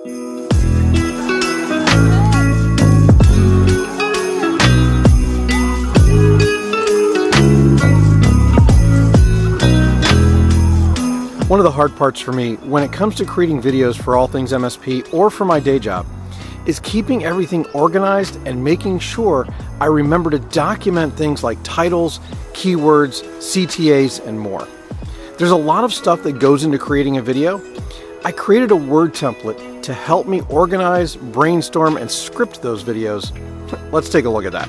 One of the hard parts for me when it comes to creating videos for All Things MSP or for my day job is keeping everything organized and making sure I remember to document things like titles, keywords, CTAs, and more. There's a lot of stuff that goes into creating a video. I created a Word template to help me organize, brainstorm, and script those videos. Let's take a look at that.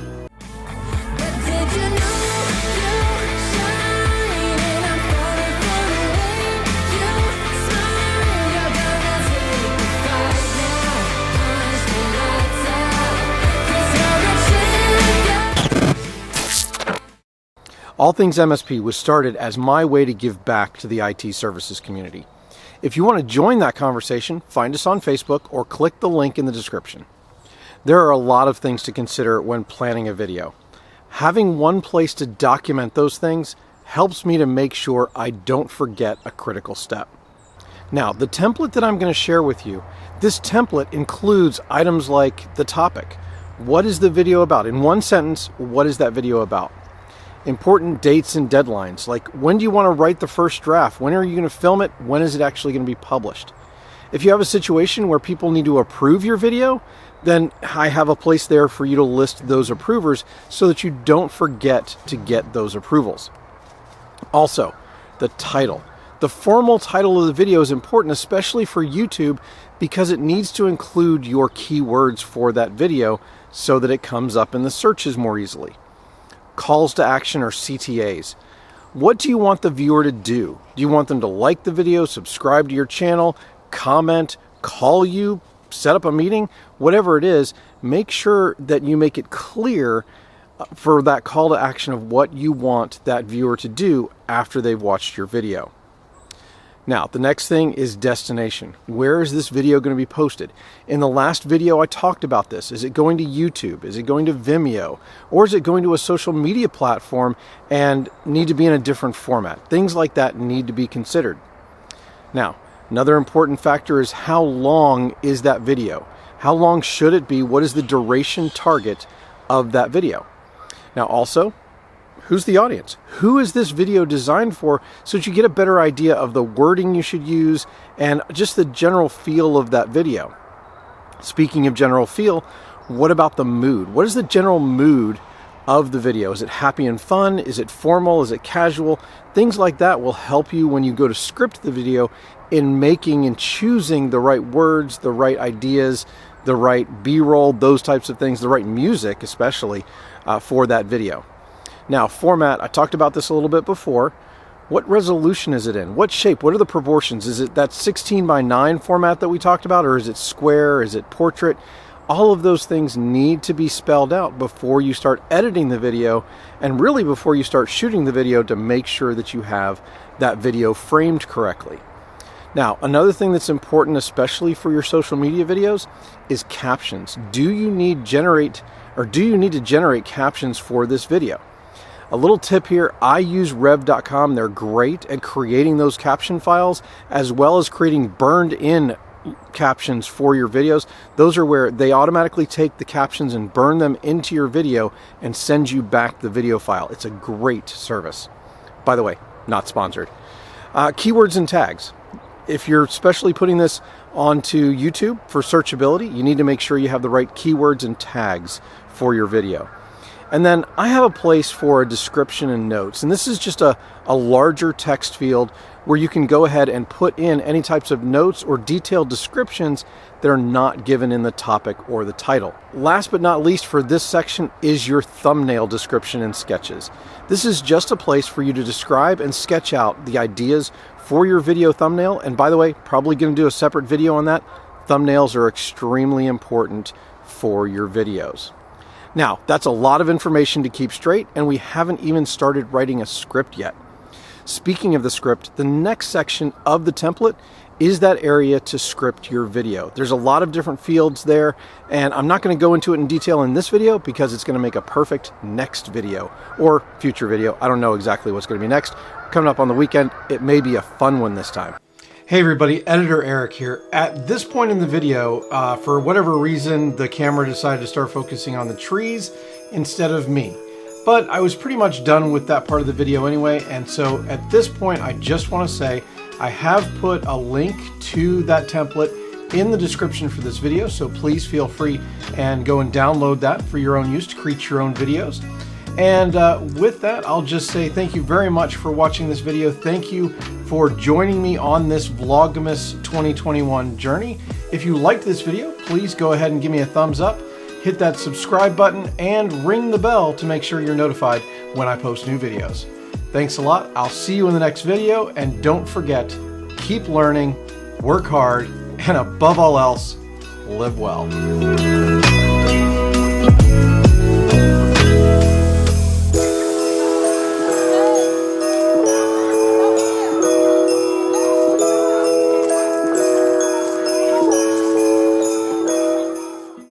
All Things MSP was started as my way to give back to the IT services community. If you want to join that conversation, find us on Facebook or click the link in the description. There are a lot of things to consider when planning a video. Having one place to document those things helps me to make sure I don't forget a critical step. Now, the template that I'm going to share with you, this template includes items like the topic. What is the video about? In one sentence, what is that video about? Important dates and deadlines, like when do you want to write the first draft? When are you going to film it? When is it actually going to be published? If you have a situation where people need to approve your video, then I have a place there for you to list those approvers so that you don't forget to get those approvals. Also, the title. The formal title of the video is important, especially for YouTube, because it needs to include your keywords for that video so that it comes up in the searches more easily. Calls to action or CTAs. What do you want the viewer to do? Do you want them to like the video, subscribe to your channel, comment, call you, set up a meeting? Whatever it is, make sure that you make it clear for that call to action of what you want that viewer to do after they've watched your video. Now, the next thing is destination. Where is this video going to be posted? In the last video, I talked about this. Is it going to YouTube? Is it going to Vimeo? Or is it going to a social media platform and need to be in a different format? Things like that need to be considered. Now, another important factor is how long is that video? How long should it be? What is the duration target of that video? Now, also, who's the audience? Who is this video designed for, so that you get a better idea of the wording you should use and just the general feel of that video. Speaking of general feel, what about the mood? What is the general mood of the video? Is it happy and fun? Is it formal? Is it casual? Things like that will help you when you go to script the video in making and choosing the right words, the right ideas, the right B-roll, those types of things, the right music especially for that video. Now, format, I talked about this a little bit before. What resolution is it in? What shape? What are the proportions? Is it that 16:9 format that we talked about, or is it square? Is it portrait? All of those things need to be spelled out before you start editing the video, and really before you start shooting the video, to make sure that you have that video framed correctly. Now, another thing that's important, especially for your social media videos, is captions. Do you need to generate captions for this video? A little tip here, I use rev.com. They're great at creating those caption files, as well as creating burned in captions for your videos. Those are where they automatically take the captions and burn them into your video and send you back the video file. It's a great service. By the way, not sponsored. Keywords and tags. If you're especially putting this onto YouTube for searchability, you need to make sure you have the right keywords and tags for your video. And then I have a place for a description and notes. And this is just a larger text field where you can go ahead and put in any types of notes or detailed descriptions that are not given in the topic or the title. Last but not least for this section is your thumbnail description and sketches. This is just a place for you to describe and sketch out the ideas for your video thumbnail. And by the way, probably going to do a separate video on that. Thumbnails are extremely important for your videos. Now, that's a lot of information to keep straight, and we haven't even started writing a script yet. Speaking of the script, the next section of the template is that area to script your video. There's a lot of different fields there, and I'm not going to go into it in detail in this video because it's going to make a perfect next video or future video. I don't know exactly what's going to be next. Coming up on the weekend, it may be a fun one this time. Hey everybody, Editor Eric here. At this point in the video, for whatever reason, the camera decided to start focusing on the trees instead of me. But I was pretty much done with that part of the video anyway, and so at this point I just want to say I have put a link to that template in the description for this video, so please feel free and go and download that for your own use to create your own videos. And with that, I'll just say thank you very much for watching this video. Thank you for joining me on this Vlogmas 2021 journey. If you liked this video, please go ahead and give me a thumbs up, hit that subscribe button, and ring the bell to make sure you're notified when I post new videos. Thanks a lot. I'll see you in the next video, and don't forget, keep learning, work hard, and above all else, live well.